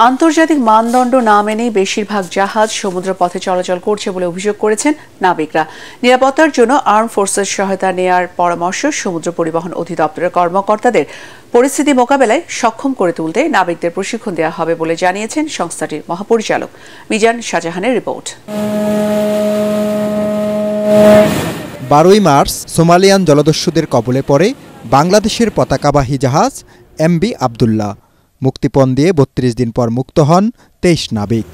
আন্তর্জাতিক মানদণ্ড না মেনেই বেশিরভাগ জাহাজ সমুদ্রপথে চলাচল করছে বলে অভিযোগ করেছেন নাবিকরা। নিরাপত্তার জন্য আর্ম ফোর্সের সহায়তা নেয়ার পরামর্শ সমুদ্র পরিবহন অধিদপ্তরের কর্মকর্তাদের। পরিস্থিতি মোকাবেলায় সক্ষম করে তুলতে নাবিকদের প্রশিক্ষণ দেওয়া হবে বলে জানিয়েছেন সংস্থাটির মহাপরিচালক মিজান শাহজাহানের রিপোর্ট। 12 মার্চ সোমালিয়ান জলদস্যুদের কবলে পড়ে বাংলাদেশের পতাকাবাহী জাহাজ এমবি আবদুল্লাহ। মুক্তিপণ দিয়ে 32 দিন পর মুক্ত হন 23 নাবিক।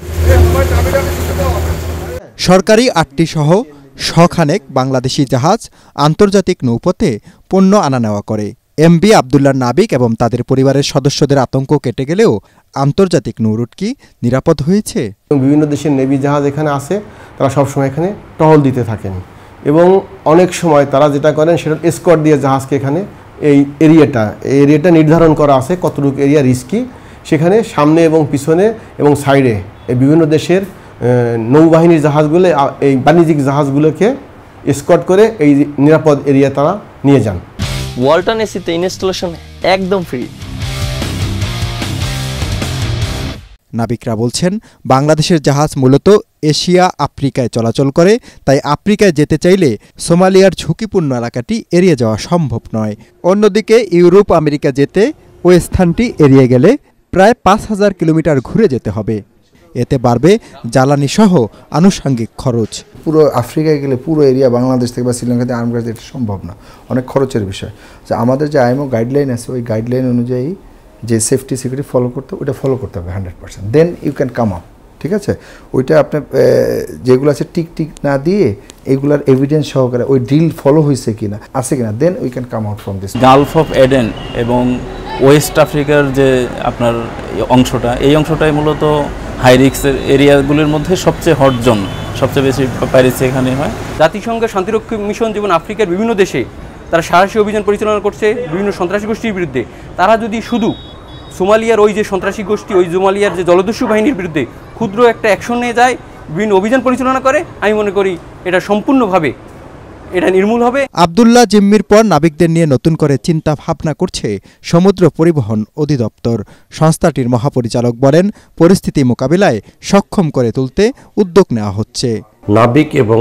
সরকারি 8টি সহ শখানেক বাংলাদেশি জাহাজ আন্তর্জাতিক নৌপথে পণ্য আনা নেওয়া করে। এমবি আবদুল্লাহর নাবিক এবং তাদের পরিবারের সদস্যদের আতঙ্ক কেটে গেলেও আন্তর্জাতিক নৌরুট কি নিরাপদ হয়েছে? বিভিন্ন দেশের নেভি জাহাজ এখানে আসে, তারা সবসময় এখানে টহল দিতে থাকেন এবং অনেক সময় তারা যেটা করেন সেটা এসকর্ট দিয়ে জাহাজকে এখানে এই এরিয়াটা নির্ধারণ করা আছে কতটুকু এরিয়া রিস্কি, সেখানে সামনে এবং পিছনে এবং সাইডে এই বিভিন্ন দেশের নৌবাহিনীর জাহাজগুলো এই বাণিজ্যিক জাহাজগুলোকে এসকর্ট করে এই নিরাপদ এরিয়া তারা নিয়ে যান। ওয়ালটন এসিতে ইনস্টলেশন একদম ফ্রি। নাবিকরা বলছেন, বাংলাদেশের জাহাজ মূলত এশিয়া আফ্রিকায় চলাচল করে, তাই আফ্রিকায় যেতে চাইলে সোমালিয়ার ঝুঁকিপূর্ণ এলাকাটি এড়িয়ে যাওয়া সম্ভব নয়। অন্যদিকে ইউরোপ আমেরিকা যেতে ওই স্থানটি এড়িয়ে গেলে প্রায় 5000 কিলোমিটার ঘুরে যেতে হবে। এতে বাড়বে জ্বালানি সহ আনুষঙ্গিক খরচ। পুরো আফ্রিকায় গেলে পুরো এরিয়া বাংলাদেশ থেকে বা শ্রীলঙ্কাতে আর্ম করা এটা সম্ভব না, অনেক খরচের বিষয়। যে আমাদের যে আইএমও গাইডলাইন আছে ওই গাইডলাইন অনুযায়ী যে সেফটি সিকিউরিটি ফলো করতে ওইটা ফলো করতে হবে 100%, then you can come up. ঠিক আছে, ওইটা আপনার যেগুলো আছে টিক না দিয়ে এগুলার এভিডেন্স সহকারে ওই ড্রিল ফলো হয়েছে কিনা আছে কিনা, then we can come out from this. Gulf of Aden এবং ওয়েস্ট আফ্রিকার যে আপনার অংশটা, এই অংশটাই মূলত হাই রিস্কের এরিয়াগুলির মধ্যে সবচেয়ে হট জোন, সবচেয়ে বেশি পাইরেসি এখানে হয়। জাতিসংঘের শান্তিরক্ষী মিশন যেমন আফ্রিকার বিভিন্ন দেশে তারা সাহসী অভিযান পরিচালনা করছে বিভিন্ন সন্ত্রাসী গোষ্ঠীর বিরুদ্ধে, তারা যদি শুধু সোমালিয়ার ওই যে সন্ত্রাসী গোষ্ঠী ওই সোমালিয়ার যে জলদস্যু বাহিনীর বিরুদ্ধে ক্ষুদ্র একটা অ্যাকশন নিয়ে যায়, বিভিন্ন অভিযান পরিচালনা করে, আমি মনে করি এটা সম্পূর্ণভাবে এটা নির্মূল হবে। আবদুল্লাহ জিম্মির পর নাবিকদের নিয়ে নতুন করে চিন্তা ভাবনা করছে সমুদ্র পরিবহন অধিদপ্তর। সংস্থাটির মহাপরিচালক বলেন, পরিস্থিতি মোকাবিলায় সক্ষম করে তুলতে উদ্যোগ নেওয়া হচ্ছে। নাবিক এবং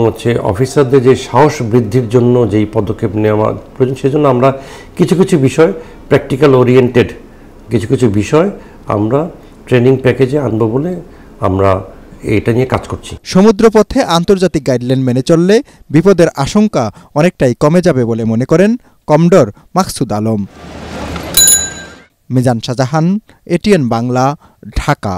অফিসারদের যে সাহস বৃদ্ধির জন্য যেই পদক্ষেপ নেওয়া প্রয়োজন, সেজন্য আমরা কিছু বিষয় প্র্যাকটিক্যাল ওরিয়েন্টেড কিছু বিষয় আমরা ট্রেনিং প্যাকেজে আনবো বলে আমরা এটা নিয়ে কাজ করছি। সমুদ্রপথে আন্তর্জাতিক গাইডলাইন মেনে চললে বিপদের আশঙ্কা অনেকটাই কমে যাবে বলে মনে করেন কমডোর মাকসুদ আলম। মিজান শাহজাহান, এটিএন বাংলা, ঢাকা।